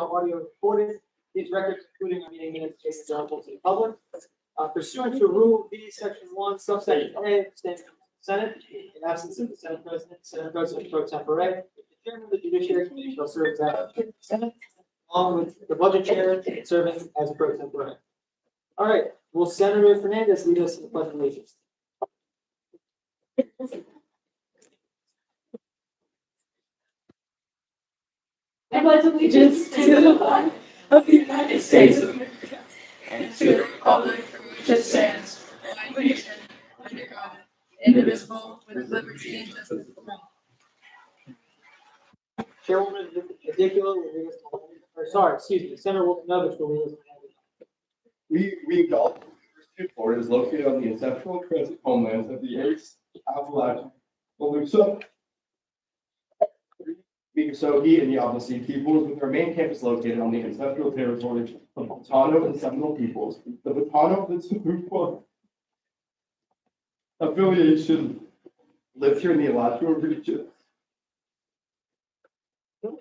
audio recorded. These records, including our meeting minutes, are available to the public. Pursuant to Rule V, Section 1, Subsection A, abstaining from the Senate, in absence of the Senate President Pro Tempore, the Chairman of the Judiciary Committee shall serve as acting Senate, along with the Budget Chair serving as Pro Tempore. All right, will Senator Fernandez lead us in the pledge of allegiance? I pledge allegiance to the flag of the United States of America and to the republic for which it stands, one nation, under God, indivisible, with liberty and justice for all. Chairwoman Ridiculous will lead us or sorry, excuse me, Senator Wolfnovich will lead us. We acknowledge the University of Florida is located on the ancestral transit homelands of the Aches, Appalachian, Volusia, Miccosukee, and Yamasee peoples, with our main campus located on the ancestral territory of Batano and Seminole peoples. The Batano Vitsupua affiliation lives here in the Alachua region. So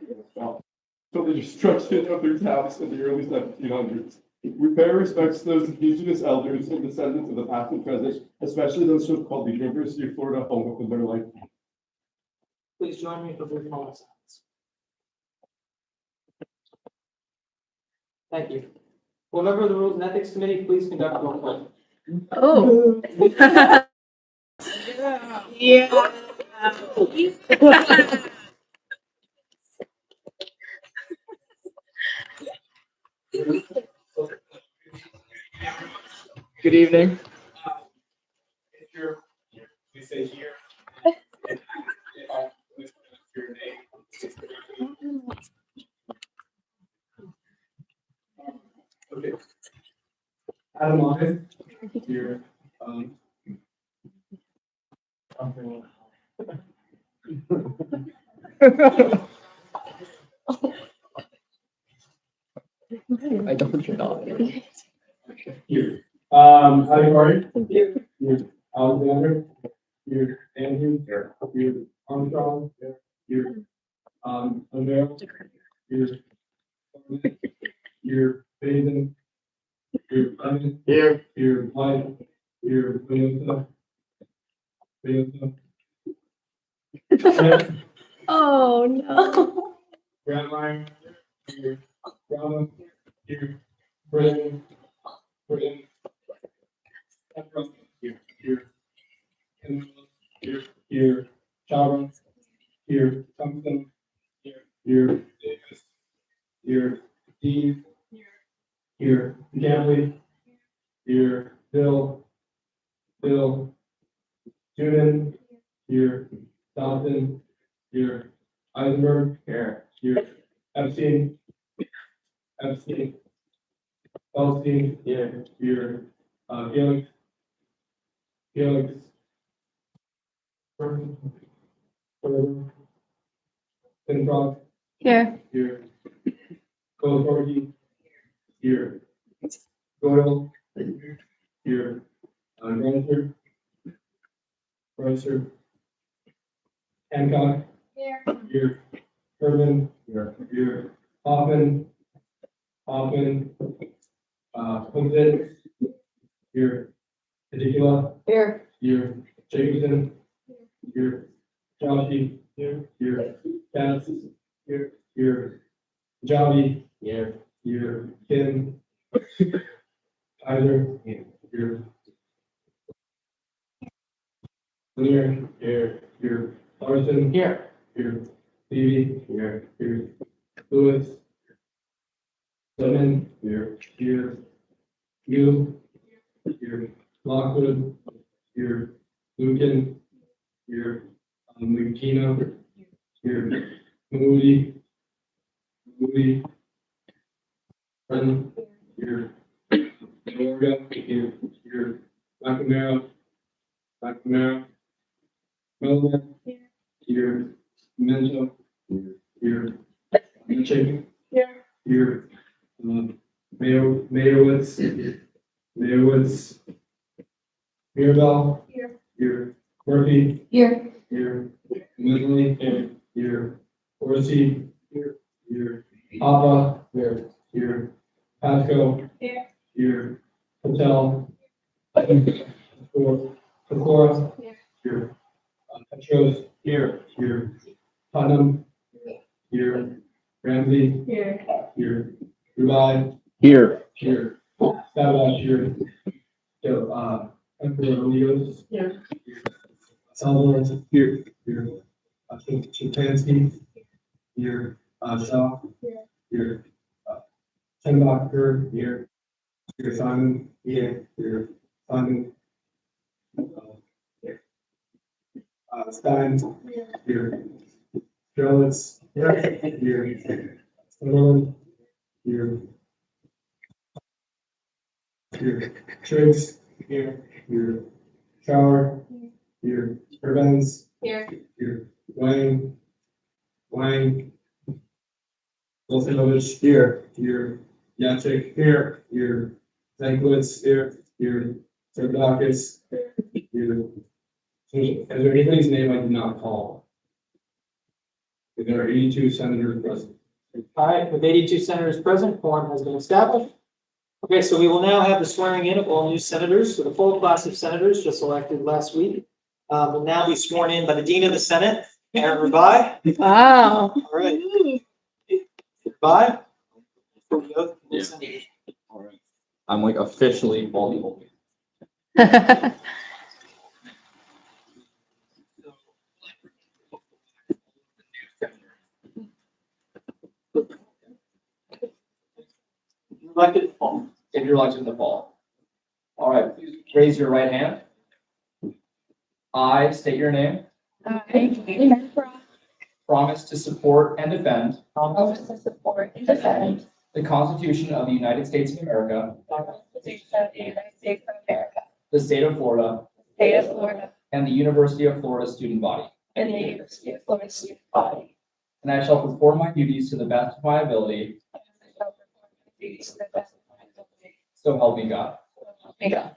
the destruction of their towns in the early 1700s. We pay our respects to those indigenous elders and descendants of the past and present, especially those who have called the University of Florida home within their life. Please join me for a brief moment of silence. Thank you. Will a member of the Rules and Ethics Committee please conduct a roll call? Oh. Yeah. Good evening. We say here. Your name. Okay. Adam Mohan, here. I don't know. Here. Howdy, Marty. Here. Alexander. Here. Andrew. Here. Here. Armstrong. Here. O'Neill. Here. Here. Basin. Here. Brennan. Here. Here. White. Here. Vanessa. Oh, no. Grantline. Here. Bravo. Here. Brennan. Here. Here. Here. Here. Chowron. Here. Thompson. Here. Davis. Here. Dean. Here. Gambley. Here. Bill. Junin. Here. Dawson. Here. Eisenberg. Here. Epstein. Elstein. Here. Felix. Pinfrock. Here. Here. Colaforgi. Here. Goyle. Here. Grunster. Hancock. Here. Herman. Here. Hoffman. Hooksit. Here. Pedicula. Here. Jacobson. Here. Joshy. Here. Katz. Here. Javi. Here. Kim. Tyler. Here. Lanier. Here. Larson. Here. Stevie. Here. Lewis. Lemon. Here. You. Here. Lockwood. Here. Lucan. Here. Lucchino. Here. Moody. Brennan. Here. Morgan. Here. McNamara. Melvin. Here. Menzo. Here. Mitchell. Here. Mayowitz. Mirabel. Here. Murphy. Here. Lindley. Here. Orsi. Here. Papa. Here. Here. Pasco. Here. Here. Patel. Pecora. Here. Here. Petros. Here. Here. Putnam. Here. Ramsey. Here. Here. Rubai. Here. Here. Savage. Here. Emperor Leos. Here. Salvador. Here. Here. Chimpanzee. Here. Shaw. Here. Here. Tenbacher. Here. Here. Simon. Here. Here. Simon. Here. Stein. Here. Here. Strelitz. Here. Here. Sutherland. Here. Here. Triggs. Here. Here. Shower. Here. Evans. Here. Here. Wang. Wang. Wilsonovich. Here. Here. Yachik. Here. Here. Zanklitz. Here. Here. Zerdakis. Here. Is there anybody's name I did not call? There are 82 senators present. All right, with 82 senators present, quorum has been established. Okay, so we will now have the swearing in of all new senators. So the full class of senators just elected last week will now be sworn in by the Dean of the Senate, Aaron Rubai. Wow. All right. Rubai. For the oath. Yeah. All right. I'm like officially Baldy Holding. Elected in the fall. If you're elected in the fall. All right, please raise your right hand. I state your name, promise to support and defend Promise to support and defend the Constitution of the United States of America, the Constitution of the United States of America, the state of Florida, state of Florida, and the University of Florida student body. and the University of Florida student body. And I shall perform my duties to the best of my ability, And I shall perform my duties to the best of my ability. so help me God. So help me God.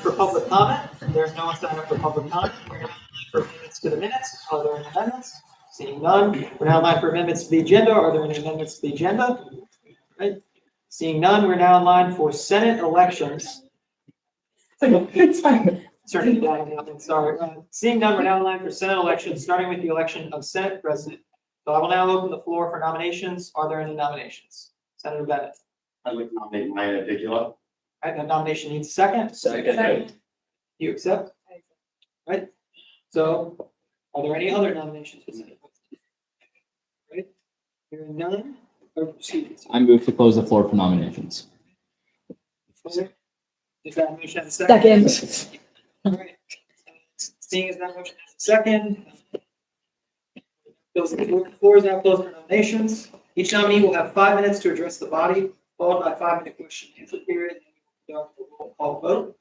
For public comment, there's no one signed up for public comment. We're now for amendments to the minutes. Are there any amendments? Seeing none. We're now live for amendments to the agenda. Are there any amendments to the agenda? Right. Seeing none, we're now in line for Senate elections. It's fine. Sorry, seeing none, we're now in line for Senate elections, starting with the election of Senate President. So I will now open the floor for nominations. Are there any nominations? Senator Bennett. I'd like to nominate Maya Dickula. All right, that nomination needs a second. Second. You accept? Right? So are there any other nominations for Senate President? Right? Hearing none, or proceed. I move to close the floor for nominations. Is that motion have a second? All right. Seeing as that motion has a second. The floor is now closed for nominations. Each nominee will have 5 minutes to address the body, followed by a 5-minute question and answer period. And then we'll go for a roll call vote.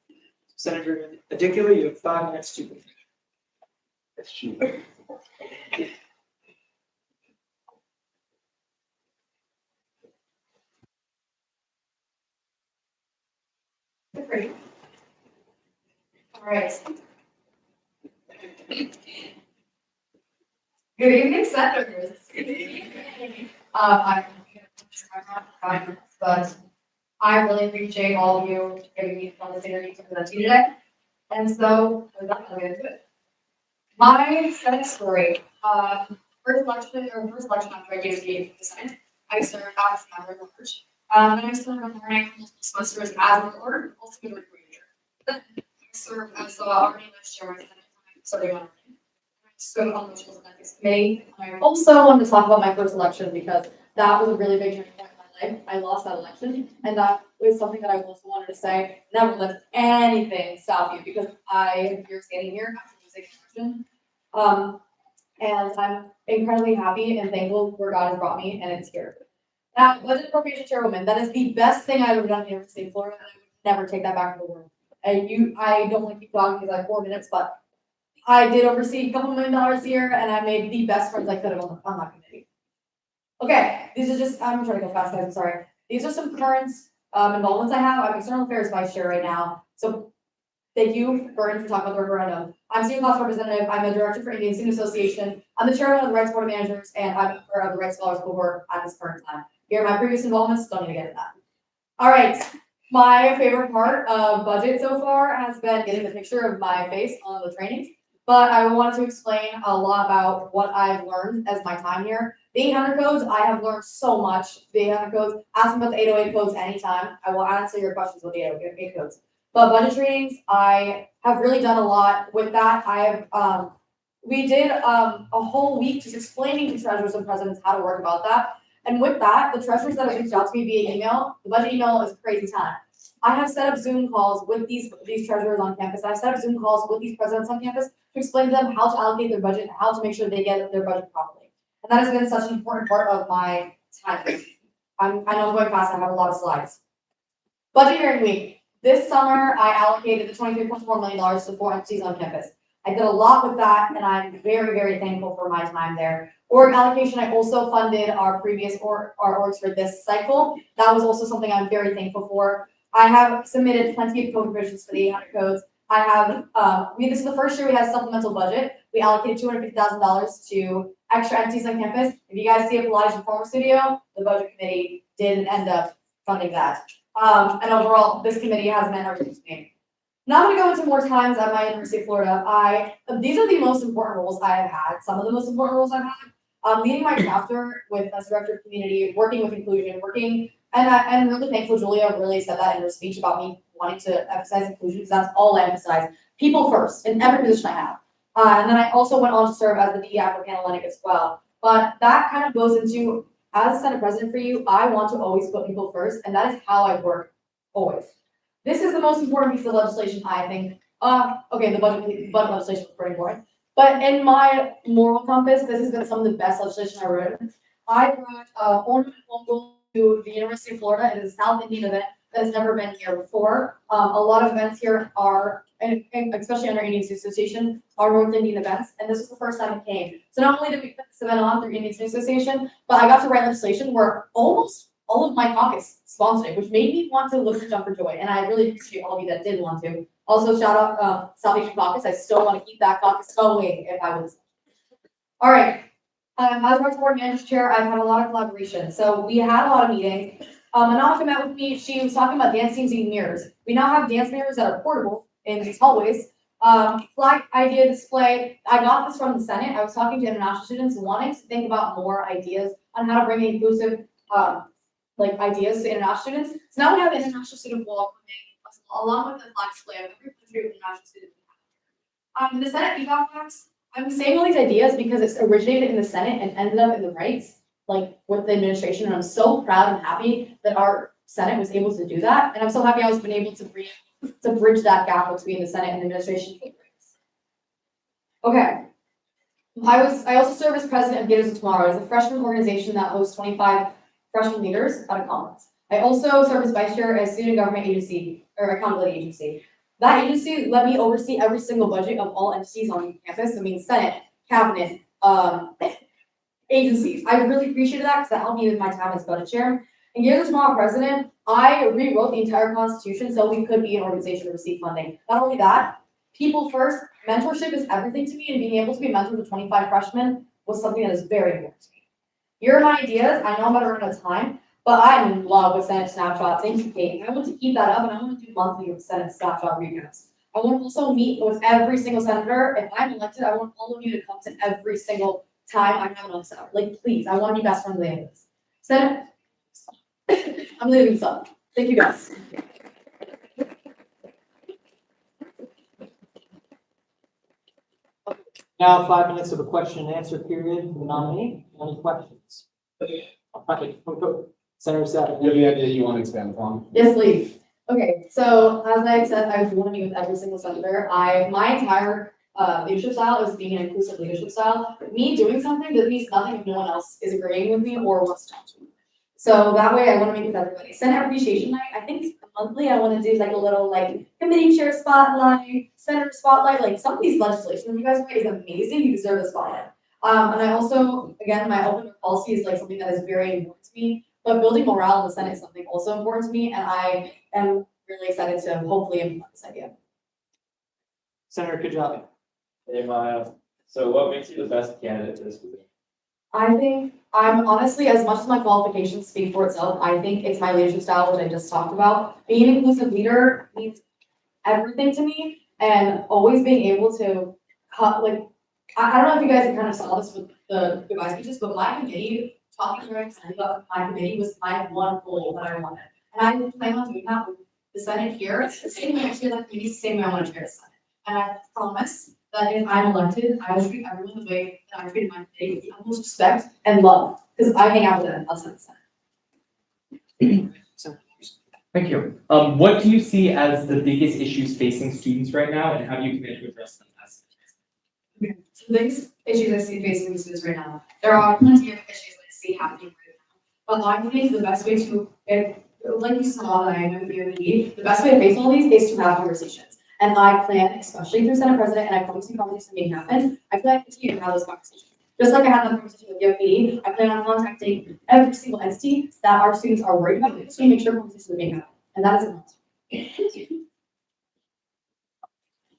Senator Dickula, you have 5 minutes to. Great. All right. Good evening, senators. I'm not, but I really appreciate all of you giving me the opportunity to present to you today. And so, with that, I'll get into it. My Senate story, first election after I gave the Senate, I served as a member of large. Then I served on morning semesters as a board, also a recruiter. Then I served as the already list chair at the time, starting on. So on the Rules and Ethics Committee. I also wanted to talk about my first election because that was a really big turning point in my life. I lost that election, and that was something that I also wanted to say. Never let anything stop you because I am here standing here after losing an election. And I'm incredibly happy and thankful where God has brought me, and it's here. Now, budget appropriation chairwoman, that is the best thing I've ever done here in the state of Florida, and I would never take that back to the world. And I don't want to keep talking because I have 4 minutes, but I did oversee a couple $1 million a year, and I made the best friends I could have on that committee. Okay, these are just, I'm trying to go fast, guys, I'm sorry. These are some current involvements I have. I'm external affairs vice chair right now. So Thank you, Gordon, for talking about the referendum. I'm student class representative. I'm the director for Indian Student Association. I'm the chairman of the Rights Board of Managers, and I'm a member of the Rights Scholars Cohort at this current time. Here are my previous involvements. Don't need to get into that. All right. My favorite part of budget so far has been getting the picture of my face on the trainings. But I wanted to explain a lot about what I've learned as my time here. The 800 codes, I have learned so much. The 800 codes, ask me about the 808 codes anytime. I will answer your questions with the 808 codes. But budget trainings, I have really done a lot with that. We did a whole week just explaining to treasurers and presidents how to work about that. And with that, the treasurers that have reached out to me via email, the budget email is a crazy time. I have set up Zoom calls with these treasurers on campus. I've set up Zoom calls with these presidents on campus to explain to them how to allocate their budget and how to make sure they get their budget properly. And that has been such an important part of my time. I know I'm going fast, I have a lot of slides. Budget hearing week. This summer, I allocated the $23.4 million to 4 entities on campus. I did a lot with that, and I'm very, very thankful for my time there. Org allocation, I also funded our previous our orgs for this cycle. That was also something I'm very thankful for. I have submitted plenty of code revisions for the 800 codes. I have, this is the first year we had supplemental budget. We allocated $250,000 to extra entities on campus. If you guys see a Pilates Reformer Studio, the budget committee did end up funding that. And overall, this committee has meant everything to me. Now I'm gonna go into more times at my University of Florida. These are the most important roles I have had, some of the most important roles I've had. Leading my chapter with as director of community, working with inclusion, and I'm really thankful Julia really said that in her speech about me wanting to emphasize inclusion, because that's all I emphasize. People first in every position I have. And then I also went on to serve as the DE African Analytic as well. But that kind of goes into, as a Senate president for you, I want to always put people first, and that is how I work, always. This is the most important piece of legislation, I think. Okay, the budget legislation is pretty important. But in my moral compass, this has been some of the best legislation I wrote. I brought ornament Mongol to the University of Florida. It is a South Indian event that has never been here before. A lot of events here are, and especially under Indian Student Association, are North Indian events, and this was the first time it came. So not only did we put this event on through Indian Student Association, but I got to write legislation where almost all of my caucus sponsored it, which made me want to look to jump for joy, and I really appreciate all of you that did want to. Also, shout out South Asian Caucus. I still want to keep that caucus going if I was. All right. As Rights Board Manager Chair, I've had a lot of collaboration. So we had a lot of meetings. Anamika met with me. She was talking about dance teams using mirrors. We now have dance mirrors that are portable in these hallways. Flag idea display. I got this from the Senate. I was talking to international students wanting to think about more ideas on how to bring inclusive ideas to international students. So now we have an international student wall coming along with the flag display of every country with international students. The Senate feedback box. I'm saying all these ideas because it's originated in the Senate and ended up in the rights, like with the administration. And I'm so proud and happy that our Senate was able to do that. And I'm so happy I was been able to bridge that gap between the Senate and the administration. Okay. I also serve as president of Gators of Tomorrow. It's a freshman organization that hosts 25 freshman leaders at a conference. I also serve as vice chair at a student government agency or accountability agency. That agency let me oversee every single budget of all entities on campus. I mean, Senate, cabinet, agencies. I really appreciated that because that helped me with my time as budget chair. And Gators of Tomorrow president, I rewrote the entire constitution so we could be an organization to receive funding. Not only that, people first, mentorship is everything to me, and being able to be mentored with 25 freshmen was something that is very important to me. Here are my ideas. I know I'm about to run out of time, but I'm in love with Senate Snapshot. Thank you, Kate. I want to keep that up, and I want to do monthly Senate Snapshot recaps. I want to also meet with every single senator. If I'm elected, I want all of you to come to every single time I have an office hour. Like, please, I want to be best friends with the others. Senate, I'm leaving some. Thank you, guys. Now 5 minutes of a question and answer period for the nominee. Any questions? Senator Savage. Do you have any idea you want to expand upon? Yes, please. Okay, so as I said, I want to meet with every single senator. My entire leadership style is being an inclusive leadership style. Me doing something that means nothing if no one else is agreeing with me or wants to talk to me. So that way I want to meet with everybody. Senate Appreciation Night, I think monthly I want to do like a little like committee chair spotlight, senator spotlight, like some of these legislation you guys write is amazing. You deserve a spotlight. And I also, again, my open door policy is like something that is very important to me. But building morale in the Senate is something also important to me, and I am really excited to hopefully implement this idea. Senator Kajabi. Hey, Maya. So what makes you the best candidate for this position? I think I'm honestly, as much as my qualifications speak for itself, I think it's my leadership style, which I just talked about. Being an inclusive leader means everything to me, and always being able to cut, like, I don't know if you guys kind of saw this with the goodbye speeches, but my committee, talking during Senate, but my committee was my one goal that I wanted. And I plan on doing that with the Senate here, the same way I chair that committee, the same way I want to chair the Senate. And I promise that if I'm elected, I will treat everyone the way that I treated my committee, with the utmost respect and love, because I hang out with them outside the Senate. Thank you. What do you see as the biggest issues facing students right now, and how do you commit to address them as? So the biggest issues I see facing students right now, there are plenty of issues I see happening right now. But I think the best way to, like you saw that I know the best way to face all these is to have conversations. And I plan, especially through Senate President, and I promise you conversations may happen, I plan to continue to have those conversations. Just like I had that conversation with UFPD, I plan on contacting every single entity that our students are worried about, to make sure conversations are being had. And that is a must.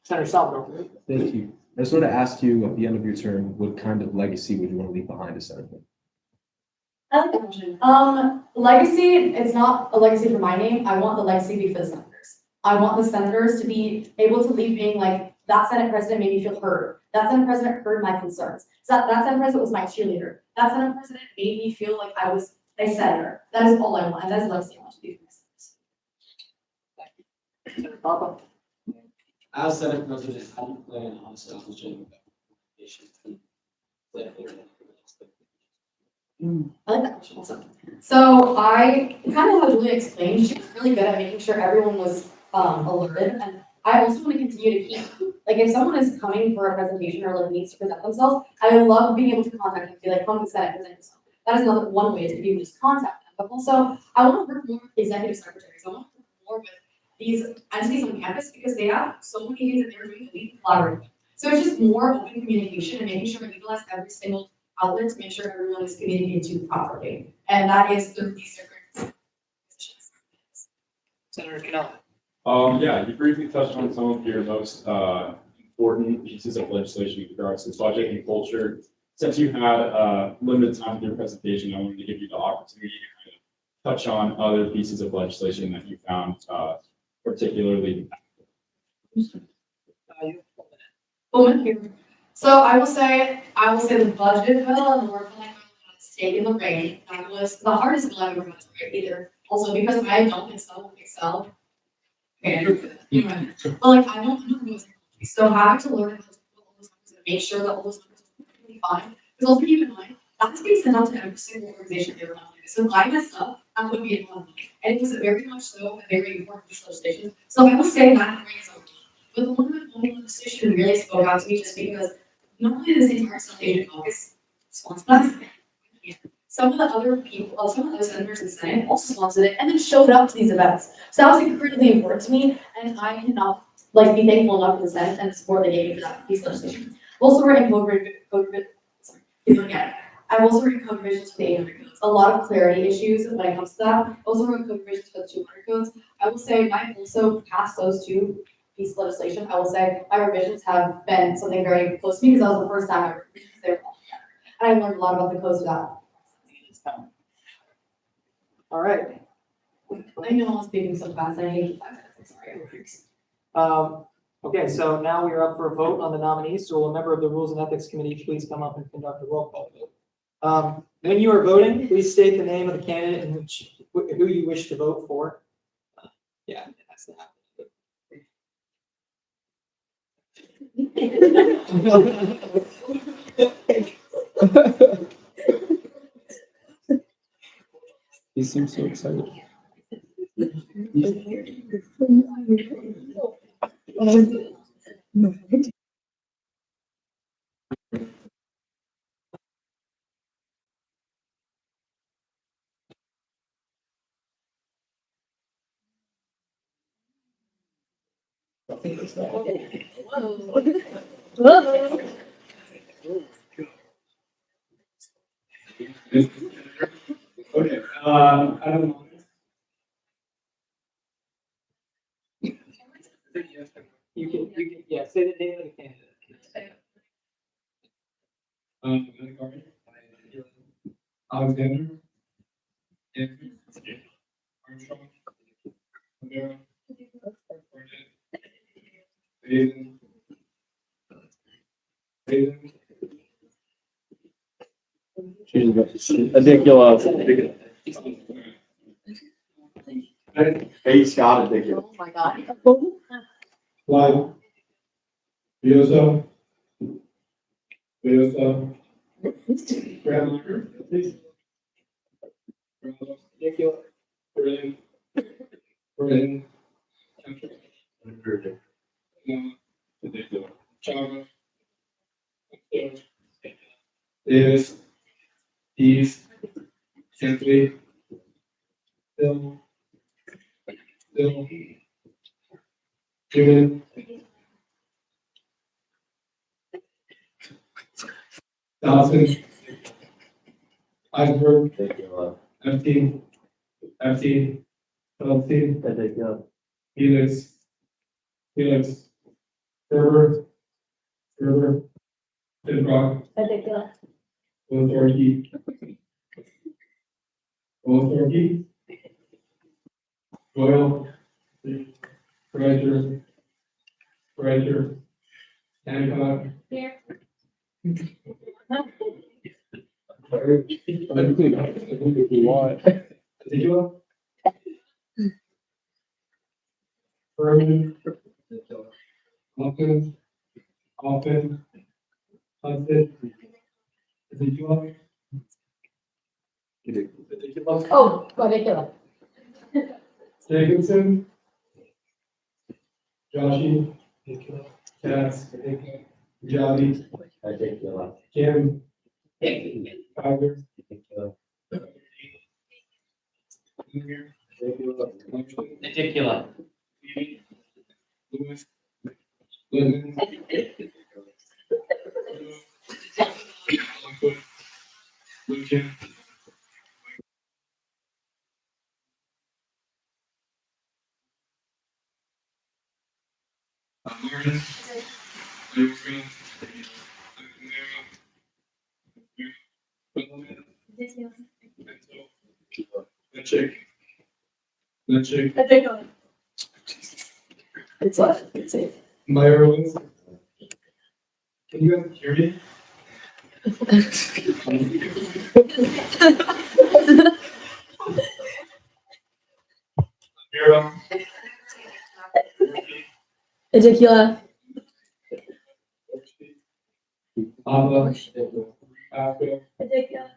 Senator Salvador. Thank you. I just want to ask you at the end of your term, what kind of legacy would you want to leave behind as senator? I like that question. Legacy, it's not a legacy for my name. I want the legacy to be for the senators. I want the senators to be able to leave being like, that Senate president made me feel heard. That Senate president heard my concerns. So that Senate president was my cheerleader. That Senate president made me feel like I was a senator. That is all I want, and that is the legacy I want to be for my senators. Senator Papa. As Senate President, how do you plan on establishing I like that question also. So I kind of how Julia explained, she was really good at making sure everyone was alerted. And I also want to continue to keep, like if someone is coming for a presentation or like needs to present themselves, I love being able to contact them, be like, come to the Senate, present yourself. That is another one way to be able to contact them. But also, I want to work more with executive secretaries. I want to work more with these entities on campus because they have so many things that they're doing that we can collaborate with. So it's just more open communication and making sure we utilize every single outlet to make sure everyone is communicated to properly. And that is through these different positions. Senator Canal. Yeah, you briefly touched on some of your most important pieces of legislation with regards to budget and culture. Since you had limited time in your presentation, I wanted to give you the opportunity to kind of touch on other pieces of legislation that you found particularly impactful. Well, thank you. So I will say the budget bill and the work plan was taken the rain. That was the hardest bill I've ever had to write either. Also because I don't excel. Okay, you know, but like I don't know those. So having to learn how to put all those numbers and make sure that all those numbers are perfectly fine. Because also keep in mind, that's being sent out to every single organization they were on. So if I messed up, I would be in one. And it was very much so a very important piece of legislation. So I will say that brings over. But the one that the legislation really spoke out to me just because not only does the entire South Asian caucus sponsor that, some of the other people, some of the senators in the Senate also sponsored it and then showed up to these events. So that was incredibly important to me, and I cannot like be thankful enough for the Senate and the support they gave me for that piece of legislation. I've also written I've also written code revisions for the 800 codes. A lot of clarity issues when it comes to that. I also wrote code revisions for the 200 codes. I will say I also passed those two pieces of legislation. I will say my revisions have been something very close to me because that was the first time I wrote revisions. They were all together. And I learned a lot about the codes of that. All right. I know I'm speaking so fast, I hate 5 minutes, I'm sorry. Okay, so now we are up for a vote on the nominees. So will a member of the Rules and Ethics Committee please come up and conduct a roll call vote? When you are voting, please state the name of the candidate and who you wish to vote for. Yeah, it has to happen. He seems so excited. Okay, I don't know. Yeah, say the name of the candidate. Montgomery, Alexander, Andrew, Armstrong, Rivera, Burnett, Baden, Baden, Ridiculous. Hey, Scott, ridiculous. Oh my God. Lyle, Biosa, Biosa, Grandmaker, Ridiculous. Berlin, Berlin, ridiculous. Chava, Davis, Dees, Anthony, Bill, Bill, Newman, Dawson, Iceberg, Ridiculous. Epstein, Epstein, Feldstein, Ridiculous. Felix, Felix, Ferber, Ferber, Pidrock, Ridiculous. Wozorki, Wozorki, Doyle, Frazier, Frazier, Hancock, Here. Ezekiel, Furman, Hawkins, Hoffman, Hudson, Ezekiel, Ezekiel, Oh, ridiculous. Jacobson, Joshi, Cass, Jolly, Ridiculous. Kim, Tiger, Ridiculous. Ridiculous. Lewis, Lennon, Lucian, Martin, Iverson, Lynchik, Lynchik, Ridiculous. It's what? It's it. Meyer Owens. Can you guys hear me? Mira. Ridiculous. Ava. Afro. Ridiculous.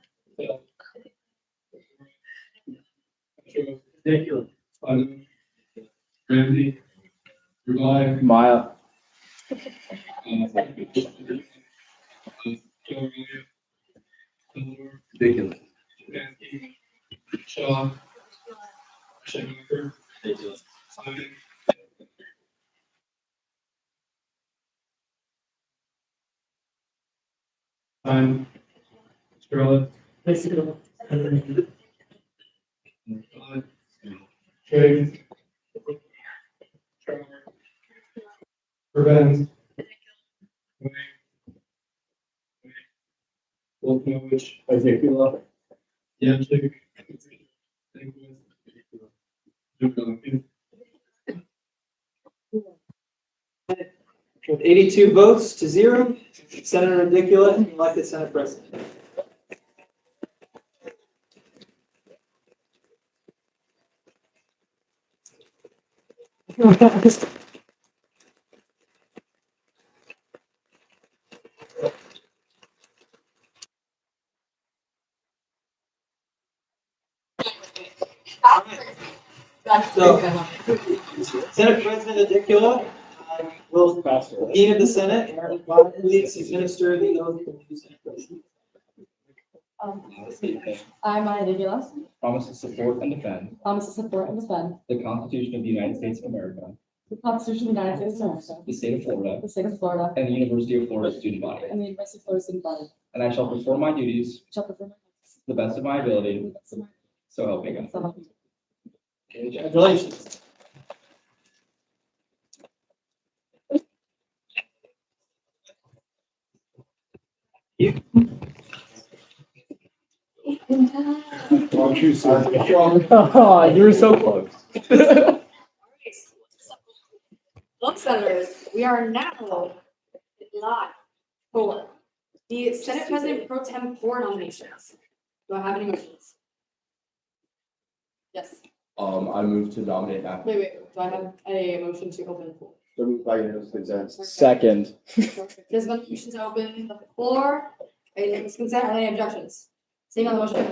Ridiculous. Ramsey. Revive. Maya. Ridiculous. Shaw. Schumacher. Ridiculous. Simon. Simon. Scarlett. Trey. Revenge. Wolfmovich. Ridiculous. Yamchik. With 82 votes to 0, Senator Ridiculous is elected Senate President. So, Senate President Ridiculous will, Dean of the Senate, Aaron Bond, please administer the oath of the Senate President. I, Maya Ridiculous, Promise to support and defend promise to support and defend the Constitution of the United States of America, the Constitution of the United States of America, the state of Florida, the state of Florida, and the University of Florida student body. and the University of Florida student body. And I shall perform my duties Shall perform my duties to the best of my ability, to the best of my so help me God. so help me. Congratulations. Don't you, sir? Oh, you were so close. Look, senators, we are now live for the Senate President Pro Tem 4 nominations. Do I have any motions? Yes, I move to nominate Matthew. wait, do I have a motion to open the floor? So moved by unanimous consent. Second. There's been a motion to open the floor. Any consent or any objections? Seeing on the motion,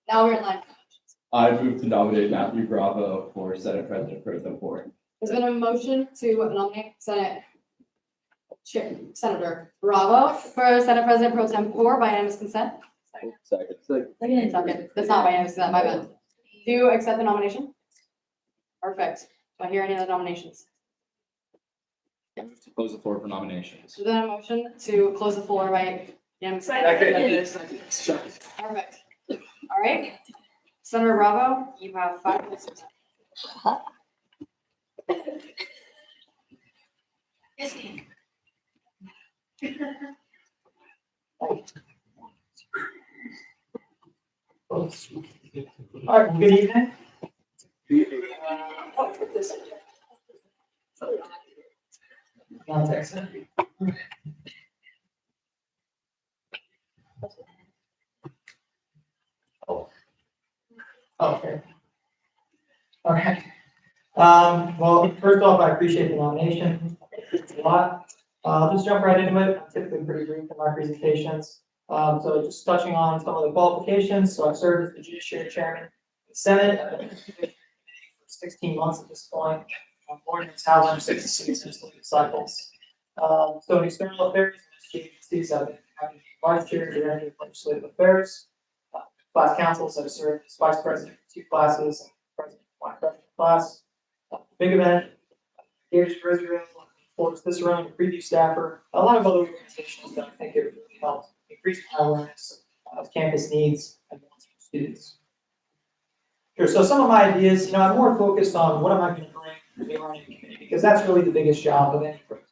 now we're in line. I move to nominate Matthew Bravo for Senate President Pro Tem 4. There's been a motion to nominate Senator Bravo for Senate President Pro Tem 4 by unanimous consent. Second. Second, that's not by unanimous consent, my bad. Do you accept the nomination? Perfect. Do I hear any other nominations? To close the floor for nominations. So then a motion to close the floor by unanimous consent. Perfect. All right. Senator Bravo, you have 5 minutes. All right, good evening. Context. Okay. All right. Well, first off, I appreciate the nomination. It's a lot. I'll just jump right into it. I'm typically pretty brief in my presentations. So just touching on some of the qualifications. So I've served as the Judiciary Chairman in the Senate. I've been for 16 months at this point. I'm born in Howland, 66 cycles. So in external affairs and agencies, I've been Vice Chair, Director of Legislative Affairs. Class council, so I served as Vice President for 2 classes, and President of my freshman class. Big event, engaged for Israel, Force this around, preview staffer, a lot of other organizations that I think it really helped increase my awareness of campus needs and wants for students. Sure, so some of my ideas, I'm more focused on what am I going to bring to the RNA community, because that's really the biggest job of any program.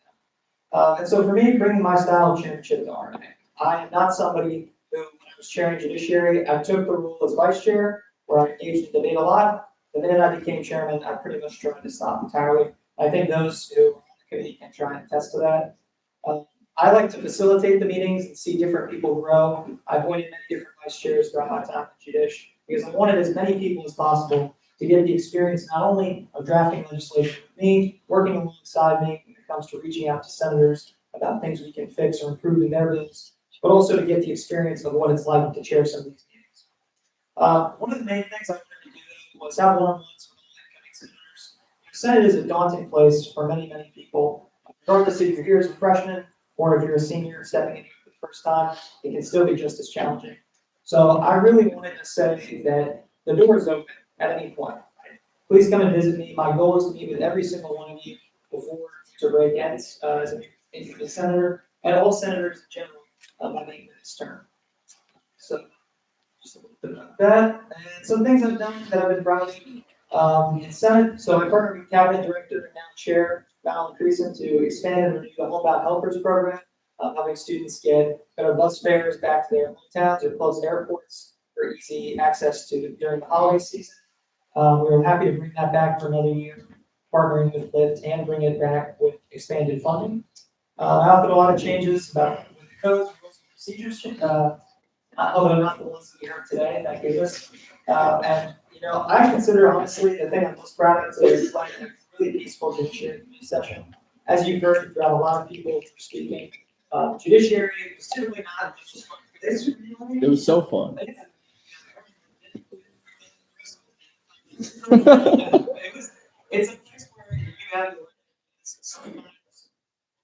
And so for me, bringing my style of chairmanship to RNA, I am not somebody who, when I was chairing judiciary, I took the role as vice chair, where I engaged in debate a lot. The minute I became chairman, I pretty much tried to stop entirely. I think those who are on the committee can try and attest to that. I like to facilitate the meetings and see different people grow. I've appointed many different vice chairs throughout my time in Judish, because I wanted as many people as possible to get the experience not only of drafting legislation with me, working alongside me when it comes to reaching out to senators about things we can fix or improve in their bills, but also to get the experience of what it's like to chair some of these meetings. One of the main things I wanted to do was have one-on-ones with all incoming senators. The Senate is a daunting place for many, many people. Regardless if you're here as a freshman or if you're a senior stepping in for the first time, it can still be just as challenging. So I really wanted to say that the door is open at any point. Please come and visit me. My goal is to meet with every single one of you before winter break ends as a senator, and all senators in general by the end of this term. So just a little bit about that, and some things I've done that I've been proud of in Senate. So I partnered with Cabinet Director and now Chair Val Creason to expand and renew the Homebound Helpers Program, having students get better bus fares back to their hometowns or close airports for easy access to during the holiday season. We were happy to bring that back for another year, partnering with Lyft and bring it back with expanded funding. I offered a lot of changes about with the codes, rules, and procedures, although not the ones that we heard today, thank goodness. And I consider honestly the thing I'm most proud of is like a really peaceful judiciary session. As you've heard throughout a lot of people speaking, judiciary is typically not just It was so fun. It's a place where you have sometimes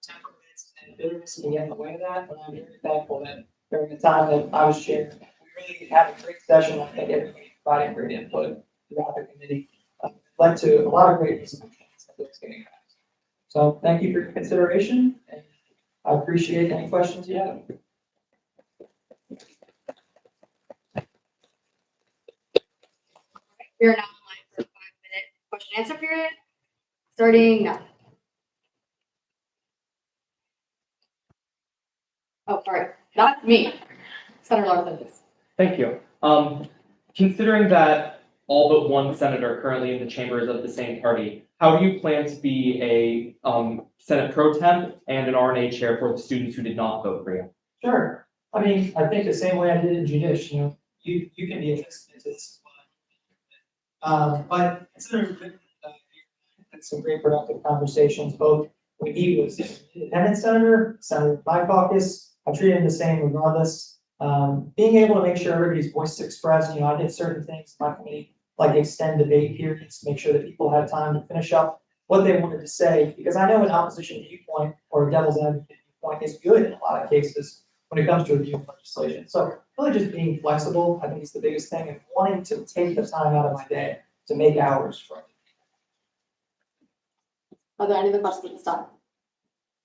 temperaments and bitterness can get in the way of that, but I'm very thankful that during the time that I was chair, we really had a great session. I think everybody provided great input throughout the committee. Led to a lot of great resolutions that was getting passed. So thank you for your consideration, and I appreciate any questions you have. We are now online for a 5-minute question and answer period, starting now. Oh, sorry, not me. Senator Larson. Thank you. Considering that all but one senator currently in the chamber is of the same party, how do you plan to be a Senate pro temp and an RNA chair for the students who did not vote for you? Sure. I mean, I think the same way I did in Judish, you can be a participant to this. But considering had some great productive conversations, both when he was independent senator, Senator my caucus, I treated him the same regardless. Being able to make sure everybody's voice is expressed, I did certain things in my committee, like extend debate periods, make sure that people had time to finish up what they wanted to say, because I know an opposition viewpoint or a devil's advocate viewpoint is good in a lot of cases when it comes to reviewing legislation. So really just being flexible, I think is the biggest thing, and wanting to take the time out of my day to make hours for it. Are there any other questions at this time?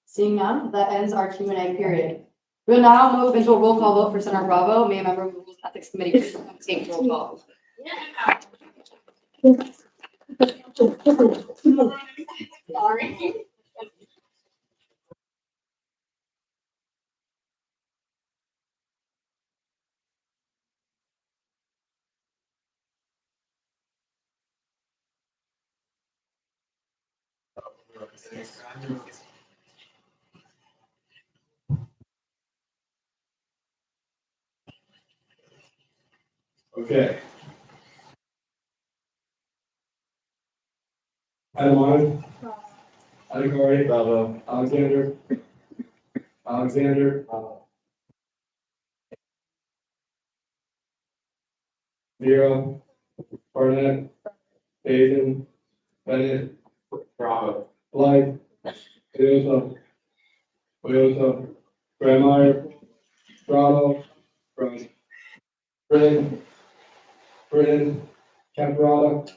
Seeing none, that ends our Q&A period. We will now move into a roll call vote for Senator Bravo. May a member of the Rules and Ethics Committee please take roll call. Sorry. Okay. Adam, Adekari, Bravo, Alexander, Vera, Barnett, Baden, Bennett, Bravo. Blythe, Toyota, Grandmeyer, Bravo, Brown, Britton, Caparada,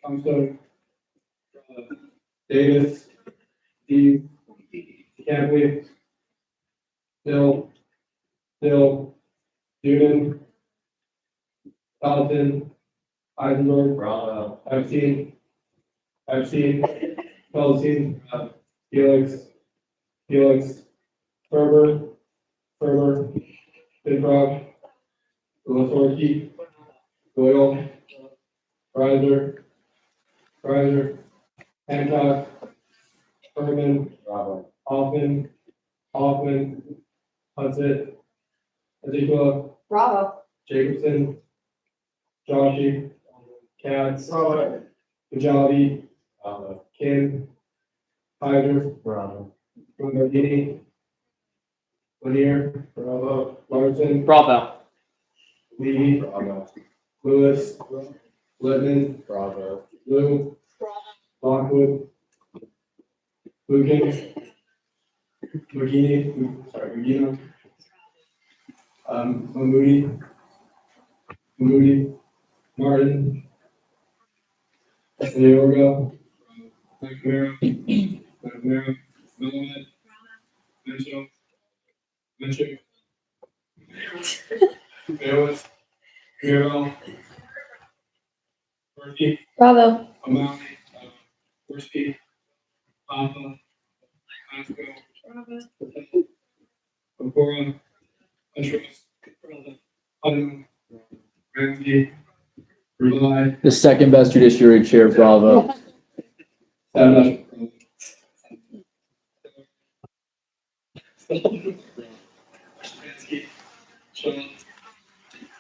Comstock, Davis, Steve, Campley, Bill, Newman, Carlton, Eisenberg, Bravo. Epstein, Feldstein, Felix, Ferber, Bidrock, Lasorki, Doyle, Reiser, Hancock, Furman, Bravo. Hoffman, Hudson, Ezekiel, Bravo. Jacobson, Joshi, Katz, Kajabi, Kim, Hyder, Gardini, Lanier, Larson, Bravo. Lee, Lewis, Littman, Bravo. Lou, Lockwood, Lucas, Magino, Moody, Martin, Leorga, McNamara, Millimet, Mitchell, Bayless, Muriel, Murphy, Bravo. O'Malley, Worski, Papa, Pasco, Okora, Petros, Putnam, Ramsey, Rely, The second best judiciary chair, Bravo. Savage, Stefanski,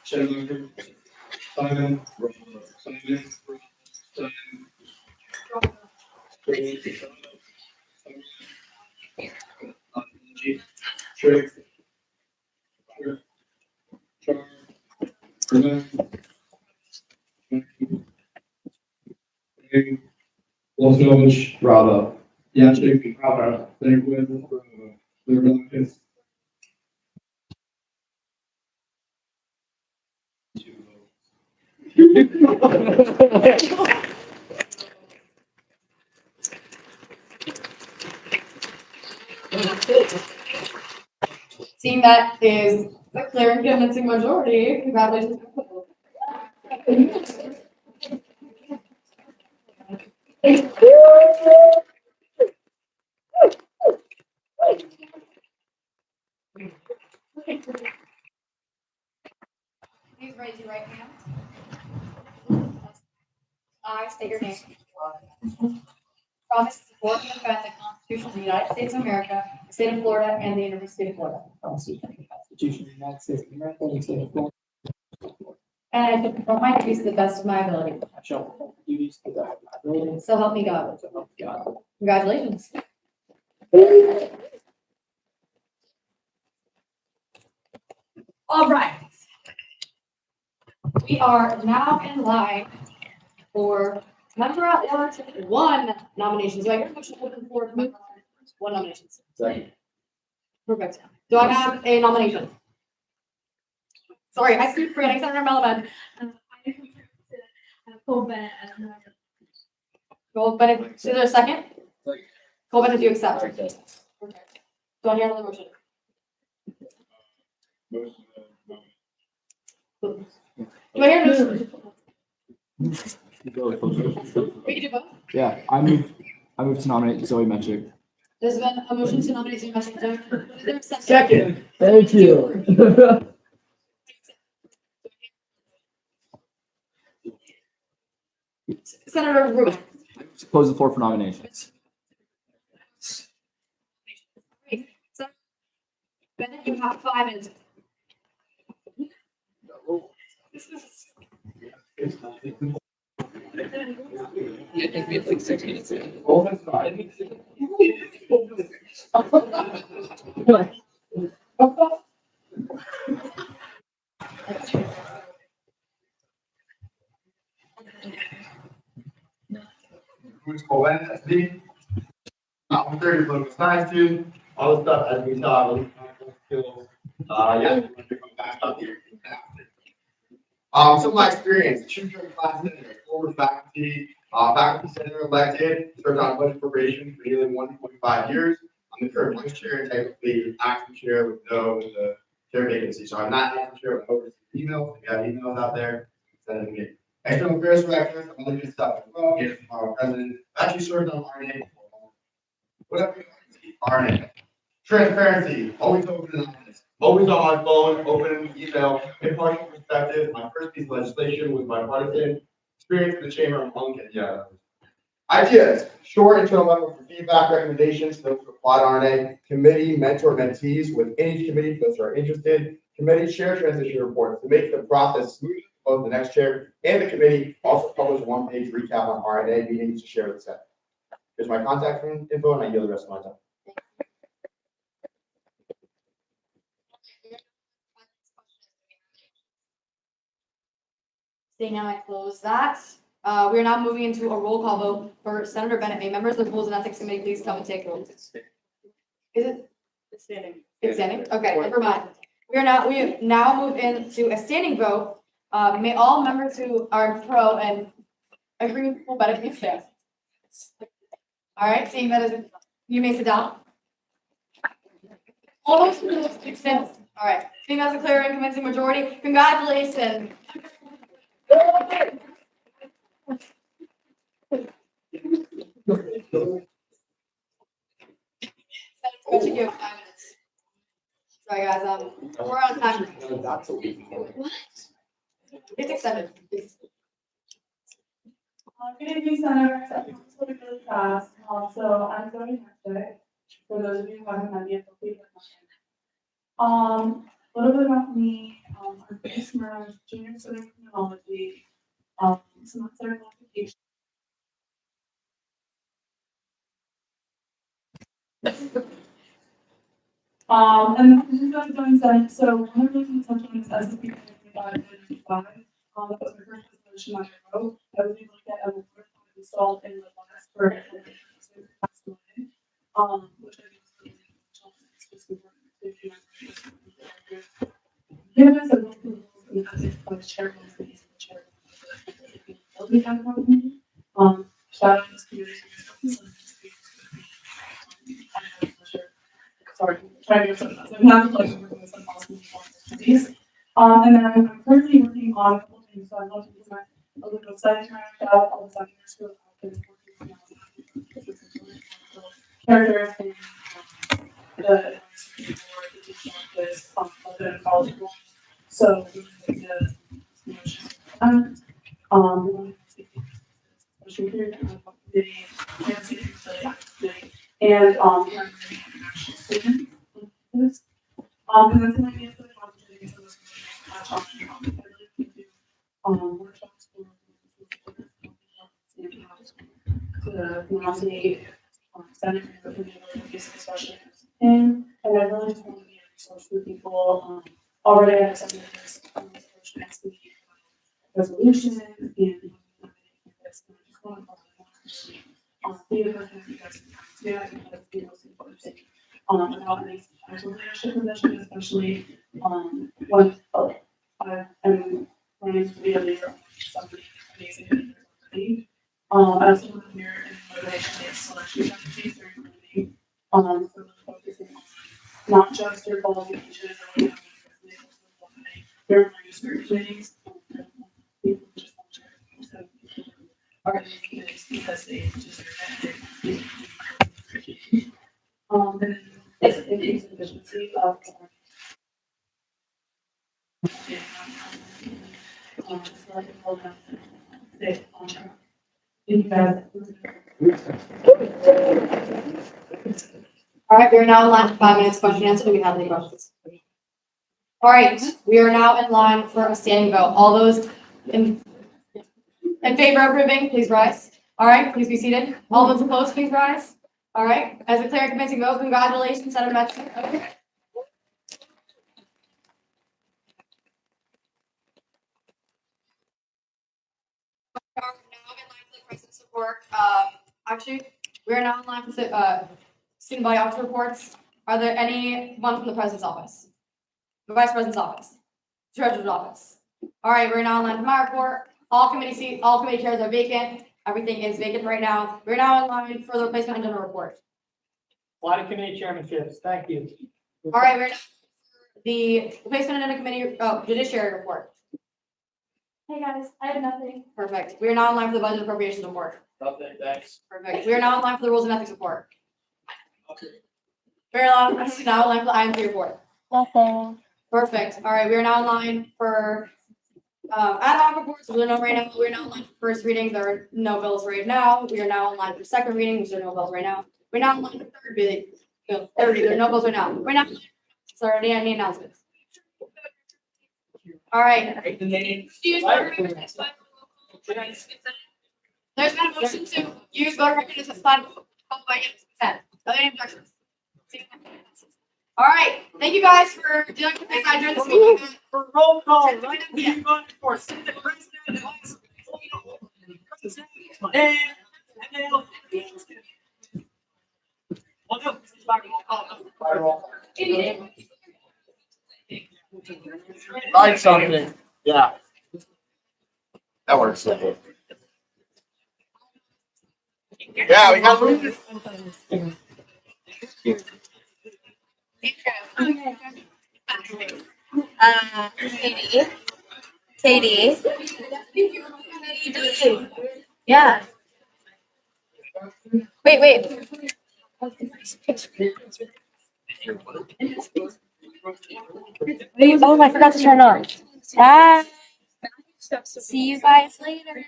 Schindler, Simon, Trick, Char, Wolfovich, Bravo. Yachik, Bravo, Thankwood, Bravo, Livernois. Seeing that is a clear and convincing majority, congratulations. I state your name. Promise to support and defend the Constitution of the United States of America, the state of Florida, and the University of Florida. Constitution of the United States of America, and the state of Florida. And I shall perform my duties to the best of my ability. I shall perform the duties to the best of my ability. So help me God. So help me God. Congratulations. All right. We are now in line for member at large one nominations. Do I hear a motion to open for member at large one nominations? Second. Perfect. Do I have a nomination? Sorry, I screwed Fran. I said her Melvin. Cole Bennett as my. Cole Bennett, is there a second? Second. Cole Bennett, do you accept? Second. Perfect. Do I hear another motion? Motion, Do I hear a motion? We can do both. Yeah, I move to nominate Zoe Metrick. There's been a motion to nominate Zoe Metrick. Is there a second? Second. Thank you. Senator Rubin. To close the floor for nominations. So, Bennett, you have 5 minutes. Who's Cohen, that's me. I'm 30 political science student, all the stuff as we saw, really skills. Yeah, I'm gonna come back up here. Some of my experience, tutoring classes, former faculty, faculty senator elected, served on budget appropriations for nearly 1.5 years. I'm the current vice chair and technically acting chair with the chair vacancy. So I'm not acting chair, but over emails. If you have emails out there, send them to me. External affairs director, some other good stuff as well. Yes, president. Actually served on RNA before. Whatever you want to see, RNA. Transparency, always open and honest. Always on my phone, open email, impartial perspective. My first piece of legislation was bipartisan. Experience in the chamber among yeah. Ideas, short internal memo for feedback, recommendations, those who apply to RNA, committee, mentor, mentees within each committee, those who are interested, committee share transition reports to make the process smooth. Both the next chair and the committee also publish a one-page recap on RNA meetings to share with the Senate. Here's my contact info, and I yield the rest of my time. Seeing now I close that. We are now moving into a roll call vote for Senator Bennett. May members of the Rules and Ethics Committee please come and take roll. Is it? It's standing. It's standing? Okay, never mind. We now move into a standing vote. May all members who are pro and agree with Cole Bennett please stand. All right, seeing that as you may sit down. All those who stand. All right, seeing as a clear and convincing majority, congratulations. Senator, you have 5 minutes. Sorry, guys. We're on time. What? It's extended. Good evening, Senators. I'm just going to go fast. So I'm Zoe Metrick. For those of you who haven't met me, it's okay. A little bit about me. I'm based in junior studying criminology. Some other qualifications. And this is what I'm doing Senate. So one of the things I'm touching is SCP 595. That was the first resolution I wrote. That was able to get a report installed in the last for which I think is give us a local rules and ethics by the chair of the chair. Shout out to this community. Sorry, trying to get some. I'm not like working with some awesome communities. And then I'm currently working on a couple things. So I'd love to do a little side track out all the documents who have been working on characters and the college. So we can take the motion. Commission here, committee, and city committee, and, international student. And that's an idea for the opportunity for this community to do, workshops for the Nazi, Senate, especially. And I really just want to be a resource for people, already I have some of this, next week, resolution and. About these leadership position, especially, when, I am running to be a leader of somebody amazing. I also want to hear in motivation-based selection strategies during the meeting, so really focusing on not just your qualifications or what you have, your user trainings. People just want to, so, are because they deserve it. And it's an insufficiency of. All right, we are now in line for 5 minutes question and answer. Do we have any questions? All right, we are now in line for a standing vote. All those in favor of approving, please rise. All right, please be seated. All those opposed, please rise. All right, as a clear and convincing vote, congratulations, Senator Metzger. Okay. We are now in line for the president's report. Actually, we are now in line for the student body office reports. Are there any one from the president's office? The vice president's office? Treasurer's office? All right, we're now in line for my report. All committee chairs are vacant. Everything is vacant right now. We're now in line for the replacement and general report. A lot of committee chairmanships, thank you. All right, we're now for the replacement and committee, judiciary report. Hey guys, I have nothing. Perfect. We are now in line for the budget appropriations report. Nothing, thanks. Perfect. We are now in line for the rules and ethics report. We're now in line for the IMC report. Nothing. Perfect. All right, we are now in line for ad hoc reports. There are no right now. We're now in line for first reading. There are no bills right now. We are now in line for second reading. There are no bills right now. We're now in line for third reading. There are no bills right now. We're now. Sorry, any announcements? All right. There's been a motion to use voter records as a fund followed by consent. Are there any objections? All right. Thank you guys for dealing with this. I adjourn this meeting. For roll call, right, we voted for Senate President. And. Oh, no, this is by roll call. Write something, yeah. That works. Yeah, we got moved. Katie. Yeah. Wait. Oh, I forgot to turn it on. Bye. See you guys later.